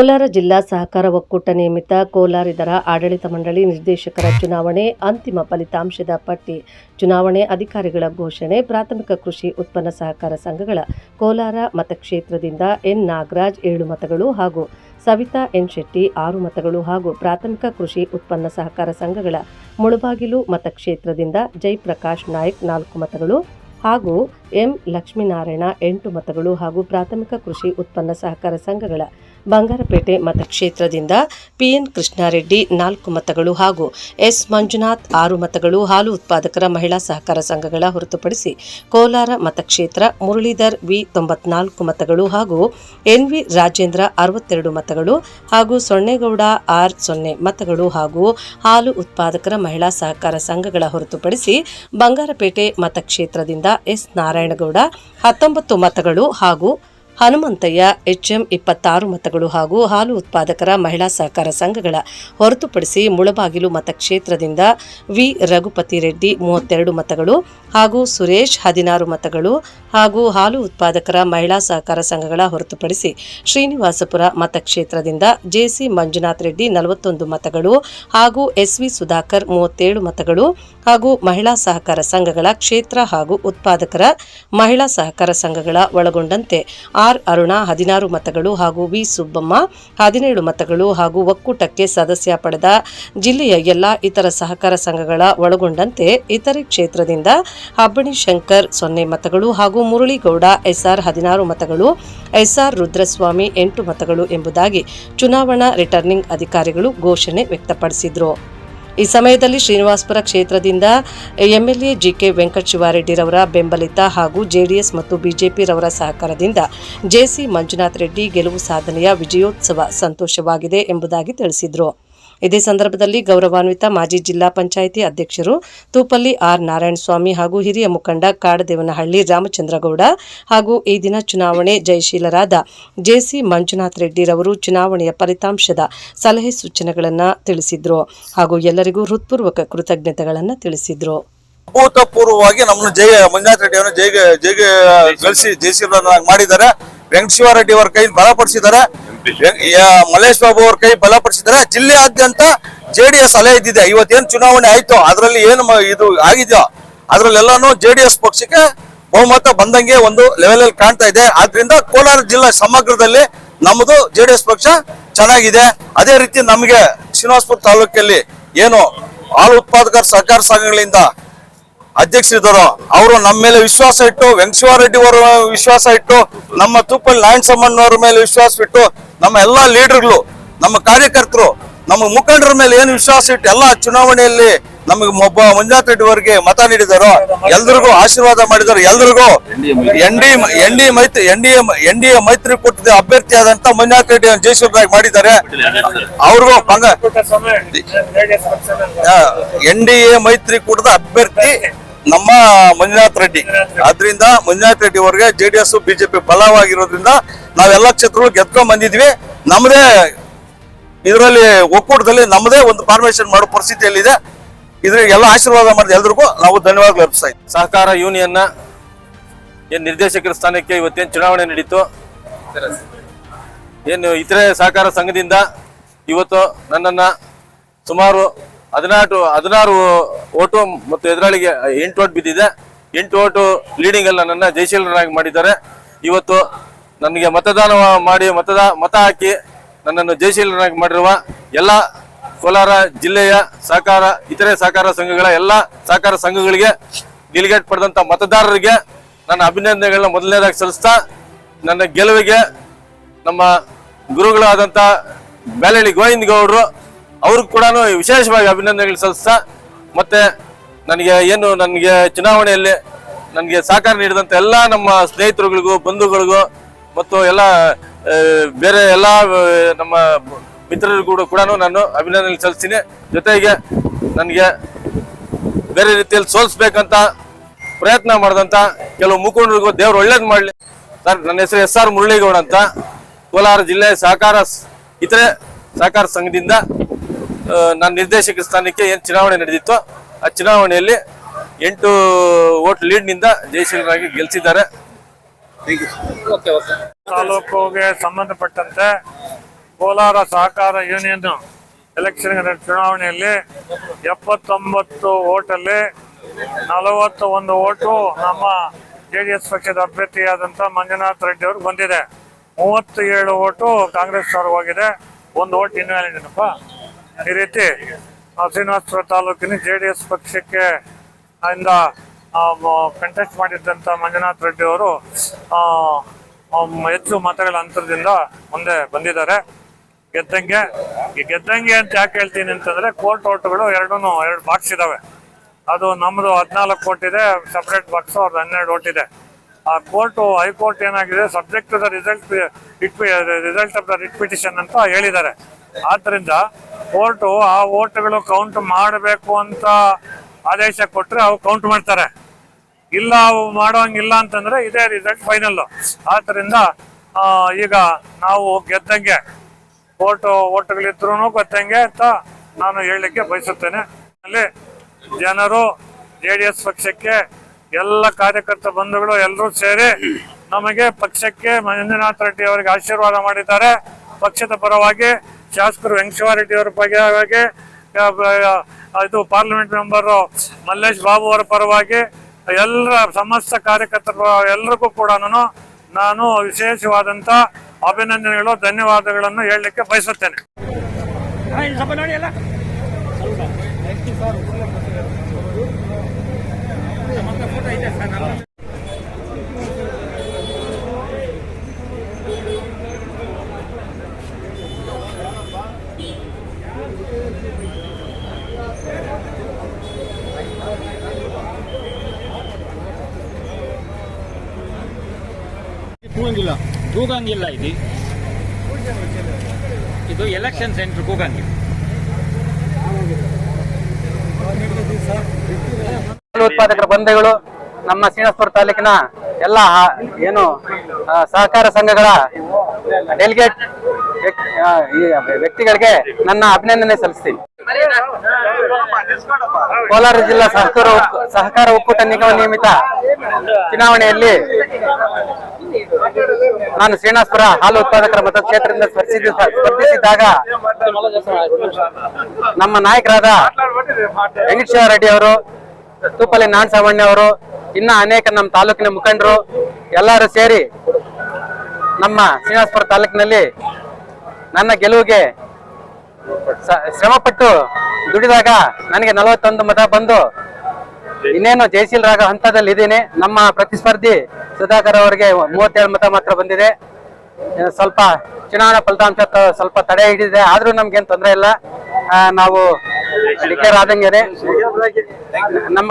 ಕೋಲಾರ ಜಿಲ್ಲಾ ಸಹಕಾರ ಒಕ್ಕೂಟ ನೇಮಿತ ಕೋಲಾರ ಇದರ ಆಡಳಿತ ಮಂಡಳಿ ನಿರ್ದೇಶಕರ ಚುನಾವಣೆ ಅಂತಿಮ ಫಲಿತಾಂಶದ ಪಟ್ಟಿ ಚುನಾವಣೆ ಅಧಿಕಾರಿಗಳ ಘೋಷಣೆ ಪ್ರಾಥಮಿಕ ಕೃಷಿ ಉತ್ಪನ್ನ ಸಹಕಾರ ಸಂಘಗಳ ಕೋಲಾರ ಮತಕ್ಷೇತ್ರದಿಂದ ಎನ್ ನಾಗರಾಜ್ 7 ಮತಗಳು ಹಾಗೂ ಸವಿತಾ ಎನ್ ಶೆಟ್ಟಿ 6 ಮತಗಳು ಹಾಗೂ ಪ್ರಾಥಮಿಕ ಕೃಷಿ ಉತ್ಪನ್ನ ಸಹಕಾರ ಸಂಘಗಳ ಮುಳಬಾಗಿಲು ಮತಕ್ಷೇತ್ರದಿಂದ ಜಯಪ್ರಕಾಶ್ ನಾಯ್ಕ್ 4 ಮತಗಳು ಹಾಗೂ ಎಂ ಲಕ್ಷ್ಮೀನಾರಾಯಣ 8 ಮತಗಳು ಹಾಗೂ ಪ್ರಾಥಮಿಕ ಕೃಷಿ ಉತ್ಪನ್ನ ಸಹಕಾರ ಸಂಘಗಳ ಬಂಗಾರಪೇಟೆ ಮತಕ್ಷೇತ್ರದಿಂದ ಪಿಎನ್ ಕೃಷ್ಣಾರೆಡ್ಡಿ 4 ಮತಗಳು ಹಾಗೂ ಎಸ್ ಮಂಜುನಾಥ್ 6 ಮತಗಳು ಹಾಲು ಉತ್ಪಾದಕರ ಮಹಿಳಾ ಸಹಕಾರ ಸಂಘಗಳ ಹೊರತುಪಡಿಸಿ ಕೋಲಾರ ಮತಕ್ಷೇತ್ರ ಮುರಳೀಧರ್ ವಿ 94 ಮತಗಳು ಹಾಗೂ ಎನ್ವಿ ರಾಜೇಂದ್ರ 62 ಮತಗಳು ಹಾಗೂ ಸೊನ್ನೇಗೌಡ ಆರ್ 0 ಮತಗಳು ಹಾಗೂ ಹಾಲು ಉತ್ಪಾದಕರ ಮಹಿಳಾ ಸಹಕಾರ ಸಂಘಗಳ ಹೊರತುಪಡಿಸಿ ಬಂಗಾರಪೇಟೆ ಮತಕ್ಷೇತ್ರದಿಂದ ಎಸ್ ನಾರಾಯಣಗೌಡ 19 ಮತಗಳು ಹಾಗೂ ಹನುಮಂತಯ್ಯ ಎಚ್ಎಂ 26 ಮತಗಳು ಹಾಗೂ ಹಾಲು ಉತ್ಪಾದಕರ ಮಹಿಳಾ ಸಹಕಾರ ಸಂಘಗಳ ಹೊರತುಪಡಿಸಿ ಮುಳಬಾಗಿಲು ಮತಕ್ಷೇತ್ರದಿಂದ ವಿ ರಘುಪತಿ ರೆಡ್ಡಿ 32 ಮತಗಳು ಹಾಗೂ ಸುರೇಶ್ 16 ಮತಗಳು ಹಾಗೂ ಹಾಲು ಉತ್ಪಾದಕರ ಮಹಿಳಾ ಸಹಕಾರ ಸಂಘಗಳ ಹೊರತುಪಡಿಸಿ ಶ್ರೀನಿವಾಸಪುರ ಮತಕ್ಷೇತ್ರದಿಂದ ಜೆಸಿ ಮಂಜುನಾಥ್ ರೆಡ್ಡಿ 41 ಮತಗಳು ಹಾಗೂ ಎಸ್ವಿ ಸುಧಾಕರ್ 37 ಮತಗಳು ಹಾಗೂ ಮಹಿಳಾ ಸಹಕಾರ ಸಂಘಗಳ ಕ್ಷೇತ್ರ ಹಾಗೂ ಉತ್ಪಾದಕರ ಮಹಿಳಾ ಸಹಕಾರ ಸಂಘಗಳ ಒಳಗೊಂಡಂತೆ ಆರ್ ಅರುಣ 16 ಮತಗಳು ಹಾಗೂ ವಿ ಸುಬ್ಬಮ್ಮ 17 ಮತಗಳು ಹಾಗೂ ಒಕ್ಕೂಟಕ್ಕೆ ಸದಸ್ಯ ಪಡೆದ ಜಿಲ್ಲೆಯ ಎಲ್ಲಾ ಇತರ ಸಹಕಾರ ಸಂಘಗಳ ಒಳಗೊಂಡಂತೆ ಇತರೆ ಕ್ಷೇತ್ರದಿಂದ ಹಬ್ಬಣಿ ಶಂಕರ್ 0 ಮತಗಳು ಹಾಗೂ ಮುರಳೀಗೌಡ ಎಸ್ಆರ್ 16 ಮತಗಳು ಎಸ್ಆರ್ ರುದ್ರಸ್ವಾಮಿ 8 ಮತಗಳು ಎಂಬುದಾಗಿ ಚುನಾವಣಾ ರಿಟರ್ನಿಂಗ್ ಅಧಿಕಾರಿಗಳು ಘೋಷಣೆ ವ್ಯಕ್ತಪಡಿಸಿದರು. ಈ ಸಮಯದಲ್ಲಿ ಶ್ರೀನಿವಾಸಪುರ ಕ್ಷೇತ್ರದಿಂದ ಎಂಎಲ್ಎ ಜಿಕೆ ವೆಂಕಟಶಿವಾರೆಡ್ಡಿರವರ ಬೆಂಬಲಿತ ಹಾಗೂ ಜೆಡಿಎಸ್ ಮತ್ತು ಬಿಜೆಪಿ ರವರ ಸಹಕಾರದಿಂದ ಜೆಸಿ ಮಂಜುನಾಥ್ ರೆಡ್ಡಿ ಗೆಲುವು ಸಾಧನೆಯ ವಿಜಯೋತ್ಸವ ಸಂತೋಷವಾಗಿದೆ ಎಂಬುದಾಗಿ ತಿಳಿಸಿದರು. ಇದೇ ಸಂದರ್ಭದಲ್ಲಿ ಗೌರವಾನ್ವಿತ ಮಾಜಿ ಜಿಲ್ಲಾ ಪಂಚಾಯಿತಿ ಅಧ್ಯಕ್ಷರು ತೂಪಲ್ಲಿ ಆರ್ ನಾರಾಯಣಸ್ವಾಮಿ ಹಾಗೂ ಹಿರಿಯ ಮುಖಂಡ ಕಾಡದೇವನಹಳ್ಳಿ ರಾಮಚಂದ್ರಗೌಡ ಹಾಗೂ ಈ ದಿನ ಚುನಾವಣೆ ಜಯಶೀಲರಾದ ಜೆಸಿ ಮಂಜುನಾಥ್ ರೆಡ್ಡಿರವರು ಚುನಾವಣೆಯ ಫಲಿತಾಂಶದ ಸಲಹೆ ಸೂಚನೆಗಳನ್ನು ತಿಳಿಸಿದ್ರು ಹಾಗೂ ಎಲ್ಲರಿಗೂ ಹೃತ್ಪೂರ್ವಕ ಕೃತಜ್ಞತೆಗಳನ್ನು ತಿಳಿಸಿದ್ರು. ಅಭೂತಪೂರ್ವವಾಗಿ ನಮ್ಮನ್ನು ಮಂಜುನಾಥ್ ರೆಡ್ಡಿ ಅವರನ್ನು ಜೈಗೆ ಗಳಿಸಿ ಜಯಶೀಲರನ್ನಾಗಿ ಮಾಡಿದ್ದಾರೆ. ವೆಂಕಟಶಿವಾರೆಡ್ಡಿ ಅವರ ಕೈ ಬಲಪಡಿಸಿದ್ದಾರೆ. ಮಲ್ಲೇಶ್ ಬಾಬು ಅವ್ರ ಕೈ ಬಲಪಡಿಸಿದ್ದಾರೆ. ಜಿಲ್ಲೆಯಾದ್ಯಂತ ಜೆಡಿಎಸ್ ಅಲೆ ಇದ್ದಿದೆ. ಇವತ್ತೇನು ಚುನಾವಣೆ ಆಯ್ತು ಅದರಲ್ಲಿ ಏನು ಇದು ಆಗಿದೆಯೋ ಅದ್ರಲ್ಲೆಲ್ಲಾನು ಜೆಡಿಎಸ್ ಪಕ್ಷಕ್ಕೆ ಬಹುಮತ ಬಂದಂಗೆ ಒಂದು ಲೆವೆಲ್ ಅಲ್ಲಿ ಕಾಣ್ತಾ ಇದೆ. ಆದ್ರಿಂದ ಕೋಲಾರ ಜಿಲ್ಲಾ ಸಮಗ್ರದಲ್ಲಿ ನಮ್ಮದು ಜೆಡಿಎಸ್ ಪಕ್ಷ ಚೆನ್ನಾಗಿದೆ. ಅದೇ ರೀತಿ ನಮಗೆ ಶ್ರೀನಿವಾಸಪುರ ತಾಲೂಕಲ್ಲಿ ಏನು ಹಾಲು ಉತ್ಪಾದಕರ ಸಹಕಾರ ಸಂಘಗಳಿಂದ ಅಧ್ಯಕ್ಷರಿದ್ದರು ಅವರು ನಮ್ಮ ಮೇಲೆ ವಿಶ್ವಾಸ ಇಟ್ಟು, ವೆಂಕಟಶಿವಾರೆಡ್ಡಿ ಅವರ ವಿಶ್ವಾಸ ಇಟ್ಟು, ನಮ್ಮ ತೂಪಲ್ಲಿ ನಾರಾಯಣಸ್ವಾಮಣ್ಣವರ ಮೇಲೆ ವಿಶ್ವಾಸ ಇಟ್ಟು, ನಮ್ಮ ಎಲ್ಲಾ ಲೀಡರ್ಗಳು, ನಮ್ಮ ಕಾರ್ಯಕರ್ತರು, ನಮ್ಮ ಮುಖಂಡರ ಮೇಲೆ ಏನು ವಿಶ್ವಾಸ ಇಟ್ಟು ಎಲ್ಲ ಚುನಾವಣೆಯಲ್ಲಿ ನಮಗೆ ಮಂಜುನಾಥ್ ರೆಡ್ಡಿ ಅವರಿಗೆ ಮತ ನೀಡಿದಾರೋ ಎಲ್ರಿಗೂ ಆಶೀರ್ವಾದ ಮಾಡಿದಾರೆ. ಎಲ್ರಿಗೂ ಎನ್ಡಿಎ ಮೈತ್ರಿಕೂಟದ ಅಭ್ಯರ್ಥಿಯಾದಂತ ಮಂಜುನಾಥ್ ರೆಡ್ಡಿ ಜಯಶೀಲರಾಗಿ ಮಾಡಿದ್ದಾರೆ. ಅವ್ರಿಗೂ ಎನ್ಡಿಎ ಮೈತ್ರಿಕೂಟದ ಅಭ್ಯರ್ಥಿ ನಮ್ಮ ಮಂಜುನಾಥ್ ರೆಡ್ಡಿ. ಆದ್ರಿಂದ ಮಂಜುನಾಥ್ ರೆಡ್ಡಿ ಅವರಿಗೆ ಜೆಡಿಎಸ್ ಬಿಜೆಪಿ ಬಲವಾಗಿರೋದ್ರಿಂದ ನಾವೆಲ್ಲ ಕ್ಷೇತ್ರಗಳು ಗೆದ್ಕೊಂಡ್ ಬಂದಿದ್ವಿ. ನಮ್ಮದೇ ಇದರಲ್ಲಿ ಒಕ್ಕೂಟದಲ್ಲಿ ನಮ್ಮದೇ ಒಂದು ಫಾರ್ಮೇಶನ್ ಮಾಡೋ ಪರಿಸ್ಥಿತಿಯಲ್ಲಿದೆ. ಇದ್ರಿಗೆ ಎಲ್ಲ ಆಶೀರ್ವಾದ ಮಾಡಿದ ಎಲ್ರಿಗೂ ನಾವು ಧನ್ಯವಾದ ಅರ್ಪಿಸ್ತಾ ಇದ್ದೀವಿ. ಸಹಕಾರ ಯೂನಿಯನ್ನ ಏನ್ ನಿರ್ದೇಶಕರ ಸ್ಥಾನಕ್ಕೆ ಇವತ್ತೇನು ಚುನಾವಣೆ ನಡೀತು, ಏನು ಇತರೆ ಸಹಕಾರ ಸಂಘದಿಂದ ಇವತ್ತು ನನ್ನನ್ನ ಸುಮಾರು 16 ಓಟು ಮತ್ತು ಎದುರಾಳಿಗೆ 8 ಓಟ್ ಬಿದ್ದಿದೆ. 8 ಓಟು ಲೀಡಿಂಗ್ ಅಲ್ಲಿ ನನ್ನನ್ನ ಜಯಶೀಲರಾಗಿ ಮಾಡಿದ್ದಾರೆ. ಇವತ್ತು ನನಗೆ ಮತದಾನ ಮಾಡಿ ಮತ ಹಾಕಿ ನನ್ನನ್ನು ಜಯಶೀಲರಾಗಿ ಮಾಡಿರುವ ಎಲ್ಲ ಕೋಲಾರ ಜಿಲ್ಲೆಯ ಇತರೆ ಸಹಕಾರ ಸಂಘಗಳ ಎಲ್ಲ ಸಹಕಾರ ಸಂಘಗಳಿಗೆ ಡೆಲಿಗೇಟ್ ಪಡೆದಂತ ಮತದಾರರಿಗೆ ನನ್ನ ಅಭಿನಂದನೆಗಳನ್ನ ಮೊದಲನೇದಾಗಿ ಸಲ್ಲಿಸ್ತಾ, ನನ್ನ ಗೆಲುವಿಗೆ ನಮ್ಮ ಗುರುಗಳಾದಂತ ಬ್ಯಾಲಳ್ಳಿ ಗೋವಿಂದ ಗೌಡರು ಅವ್ರಿಗೂ ಕೂಡ ವಿಶೇಷವಾಗಿ ಅಭಿನಂದನೆಗಳು ಸಲ್ಲಿಸ್ತಾ, ಮತ್ತೆ ನನಗೆ ಚುನಾವಣೆಯಲ್ಲಿ ನನಗೆ ಸಹಕಾರ ನೀಡಿದಂತ ಎಲ್ಲ ನಮ್ಮ ಸ್ನೇಹಿತರುಗಳಿಗೂ ಬಂಧುಗಳಿಗೂ ಮತ್ತು ಎಲ್ಲ ಬೇರೆ ಎಲ್ಲ ನಮ್ಮ ಮಿತ್ರರಿಗೂ ಕೂಡ ನಾನು ಅಭಿನಂದನೆ ಸಲ್ಲಿಸ್ತೀನಿ. ಜೊತೆಗೆ ನನಗೆ ಬೇರೆ ರೀತಿಯಲ್ಲಿ ಸೋಲಿಸ್ಬೇಕಂತ ಪ್ರಯತ್ನ ಮಾಡಿದಂತ ಕೆಲವು ಮುಖಂಡರಿಗೂ ದೇವರು ಒಳ್ಳೇದು ಮಾಡಲಿ. ಸರ್, ನನ್ನ ಹೆಸರು ಎಸ್ಆರ್ ಮುರಳೀಗೌಡ ಅಂತ, ಕೋಲಾರ ಜಿಲ್ಲೆ ಇತರೆ ಸಹಕಾರ ಸಂಘದಿಂದ ನನ್ನ ನಿರ್ದೇಶಕ ಸ್ಥಾನಕ್ಕೆ ಏನು ಚುನಾವಣೆ ನಡೆದಿತ್ತು ಆ ಚುನಾವಣೆಯಲ್ಲಿ 8 ಓಟ್ ಲೀಡ್ನಿಂದ ಜಯಶೀಲರಾಗಿ ಗೆಲ್ಲಿಸಿದ್ದಾರೆ. ತಾಲೂಕಿಗೆ ಸಂಬಂಧಪಟ್ಟಂತೆ ಕೋಲಾರ ಸಹಕಾರ ಯೂನಿಯನ್ ಎಲೆಕ್ಷನ್ ಚುನಾವಣೆಯಲ್ಲಿ 79 ಓಟಲ್ಲಿ 41 ಓಟು ನಮ್ಮ JDS ಪಕ್ಷದ ಅಭ್ಯರ್ಥಿಯಾದಂಥ ಮಂಜುನಾಥ್ ರೆಡ್ಡಿ ಅವ್ರಿಗೆ ಬಂದಿದೆ. 37 ಓಟು ಕಾಂಗ್ರೆಸ್ ಅವ್ರಿಗೆ ಹೋಗಿದೆ. 1 ಓಟ್ ಇನ್ನೇನಪ್ಪ. ಈ ರೀತಿ ಶ್ರೀನಿವಾಸಪುರ ತಾಲೂಕಿನ JDS ಪಕ್ಷಕ್ಕೆ ಇಂದ ಕಂಟೆಸ್ಟ್ ಮಾಡಿದ್ದಂಥ ಮಂಜುನಾಥ್ ರೆಡ್ಡಿ ಅವರು ಹೆಚ್ಚು ಮತಗಳ ಅಂತರದಿಂದ ಮುಂದೆ ಬಂದಿದ್ದಾರೆ. ಗೆದ್ದಂಗೆ ಅಂತ ಯಾಕೆ ಹೇಳ್ತೀನಿ ಅಂತಂದ್ರೆ ಕೋರ್ಟ್ ಓಟುಗಳು ಎರಡು ಬಾಕ್ಸ್ ಇದಾವೆ. ಅದು ನಮ್ದು 14 ಓಟ್ ಇದೆ, ಸಪರೇಟ್ ಬಾಕ್ಸ್ ಅವ್ರದ್ದು 12 ಓಟ್ ಇದೆ. ಆ ಹೈಕೋರ್ಟ್ ಏನಾಗಿದೆ, subject to the result of the writ petition ಅಂತ ಹೇಳಿದ್ದಾರೆ. ಆದ್ರಿಂದ ಕೋರ್ಟು ಆ ಓಟ್ಗಳು ಕೌಂಟ್ ಮಾಡಬೇಕು ಅಂತ ಆದೇಶ ಕೊಟ್ರೆ ಅವು ಕೌಂಟ್ ಮಾಡ್ತಾರೆ. ಇಲ್ಲ ಅವು ಮಾಡೋಂಗಿಲ್ಲ ಅಂತಂದ್ರೆ ಇದೇ ರಿಸಲ್ಟ್ ಫೈನಲ್. ಆದ್ರಿಂದ ಈಗ ನಾವು ಗೆದ್ದಂಗೆ ಕೋರ್ಟ್ ಓಟ್ಗಳಿದ್ರು ಗೊತ್ತಂಗೆ ಅಂತ ನಾನು ಹೇಳಲಿಕ್ಕೆ ಬಯಸುತ್ತೇನೆ. ಅಲ್ಲಿ ಜನರು JDS ಪಕ್ಷಕ್ಕೆ ಎಲ್ಲ ಕಾರ್ಯಕರ್ತ ಬಂಧುಗಳು ಎಲ್ಲರೂ ಸೇರಿ ನಮಗೆ ಪಕ್ಷಕ್ಕೆ ಮಂಜುನಾಥ್ ರೆಡ್ಡಿ ಅವರಿಗೆ ಆಶೀರ್ವಾದ ಮಾಡಿದ್ದಾರೆ. ಪಕ್ಷದ ಪರವಾಗಿ ಶಾಸಕರು ವೆಂಕಟೇಶ್ವರರೆಡ್ಡಿ ಅವರ ಪರವಾಗಿ, ಇದು ಪಾರ್ಲಿಮೆಂಟ್ ಮೆಂಬರ್ ಮಲ್ಲೇಶ್ ಬಾಬು ಅವರ ಪರವಾಗಿ ಎಲ್ಲ ಸಮಸ್ತ ಕಾರ್ಯಕರ್ತರ ಎಲ್ಲರಿಗೂ ಕೂಡ ನಾನು ವಿಶೇಷವಾದಂತ ಅಭಿನಂದನೆಗಳು, ಧನ್ಯವಾದಗಳನ್ನು ಹೇಳಲಿಕ್ಕೆ ಬಯಸುತ್ತೇನೆ. ಕೂಗಂಗಿಲ್ಲ ಇದು ಎಲೆಕ್ಷನ್ ಸೆಂಟರ್ ಕೂಗಂಗಿಲ್ಲ. ಉತ್ಪಾದಕರ ಬಂಧುಗಳು, ನಮ್ಮ ಶ್ರೀನಿವಾಸಪುರ ತಾಲೂಕಿನ ಎಲ್ಲ ಏನು ಸಹಕಾರ ಸಂಘಗಳ ಡೆಲಿಗೇಟ್ ವ್ಯಕ್ತಿಗಳಿಗೆ ನನ್ನ ಅಭಿನಂದನೆ ಸಲ್ಲಿಸ್ತೀನಿ. ಕೋಲಾರ ಜಿಲ್ಲಾ ಸಹಕಾರ ಒಕ್ಕೂಟ ನಿಗಮ ನಿಯಮಿತ ಚುನಾವಣೆಯಲ್ಲಿ ನಾನು ಶ್ರೀನಿವಾಸಪುರ ಹಾಲು ಉತ್ಪಾದಕರ ಮತಕ್ಷೇತ್ರದಿಂದ ಸ್ಪರ್ಧಿಸಿದ್ದಾಗ ನಮ್ಮ ನಾಯಕರಾದ ವೆಂಕಟೇಶ್ವರರೆಡ್ಡಿ ಅವರು, ತೂಪಲ್ಲಿ ನಾಣಸಾವಣ್ಯ ಅವರು, ಇನ್ನ ಅನೇಕ ನಮ್ಮ ತಾಲೂಕಿನ ಮುಖಂಡರು ಎಲ್ಲರೂ ಸೇರಿ ನಮ್ಮ ಶ್ರೀನಿವಾಸಪುರ ತಾಲೂಕಿನಲ್ಲಿ ನನ್ನ ಗೆಲುವಿಗೆ ಶ್ರಮಪಟ್ಟು ದುಡಿದಾಗ ನನಗೆ 41 ಮತ ಬಂದು ಇನ್ನೇನು ಜಯಶೀಲರಾಗ ಹಂತದಲ್ಲಿ ಇದ್ದೀನಿ. ನಮ್ಮ ಪ್ರತಿಸ್ಪರ್ಧಿ ಸುಧಾಕರ್ ಅವರಿಗೆ 37 ಮತ ಮಾತ್ರ ಬಂದಿದೆ. ಸ್ವಲ್ಪ ಚುನಾವಣಾ ಫಲಿತಾಂಶ ಸ್ವಲ್ಪ ತಡೆ ಹಿಡಿದಿದೆ, ಆದ್ರೂ ನಮ್ಗೇನು ತೊಂದರೆ ಇಲ್ಲ. ನಾವು ಡಿಕ್ಲೇರ್ ಆದಂಗೆ ನಮ್ಮ